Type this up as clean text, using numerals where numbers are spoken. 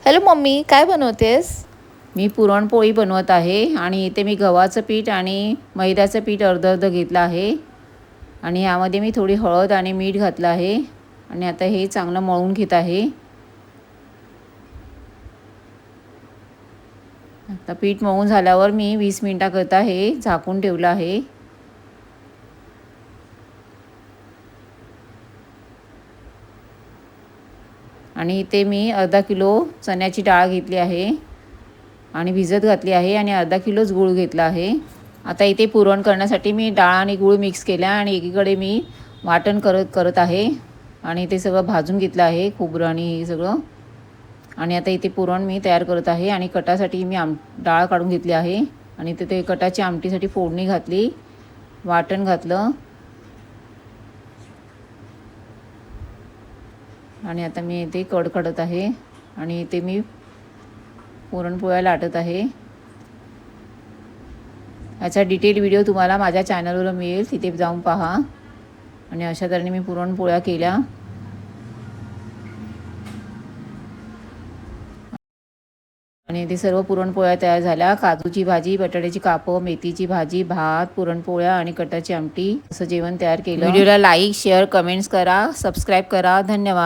Hello mummy, काय बनवतेस? मी पुरणपोळी बनवत आहे आणि इथे मी गव्हाचं पीठ आणि मैद्याचं पीठ अर्ध अर्ध घेतलं आहे आणि यामध्ये मी थोडी हळद आणि मीठ घातलं आहे आणि आता हे चांगलं मळून घेत आहे। आता पीठ मळून झाल्यावर मी 20 मिनिटाकरता हे झाकून ठेवलं आहे। आणि इथे मी अर्धा किलो चण्याची डाळ घेतली आहे आणि भिजत घातली आहे आणि अर्धा किलोच गूळ घेतला आहे। आता इथे पुरण करण्यासाठी मी डाळ आणि गूळ मिक्स केला आणि एकीकडे मी वाटण करत आहे आणि ते सगळं भाजून घेतलं आहे, खोबरं आणि हे सगळं। आणि आता इथे पुरण मी तयार करत आहे आणि कटासाठी मी डाळ काढून घेतली आहे आणि ते कटाची आमटीसाठी फोडणी घातली, वाटण घातलं आणि आता मी इथे कडत आहे आणि इथे मी पुरणपोळ्या लाटत आहे। याचा डिटेल व्हिडिओ तुम्हाला माझ्या चॅनलवर मिळेल, तिथे जाऊन पहा। आणि अशा तऱ्हेने मी पुरणपोळ्या केल्या आणि ते सर्व पुरणपोळ्या तयार झाल्या। काजूची भाजी, बटाट्याची कापं, मेथीची भाजी, भात, पुरणपोळ्या आणि कटाची आमटी असं जेवण तयार केलं। व्हिडिओला लाईक, शेअर, कमेंट्स करा, सबस्क्राईब करा। धन्यवाद।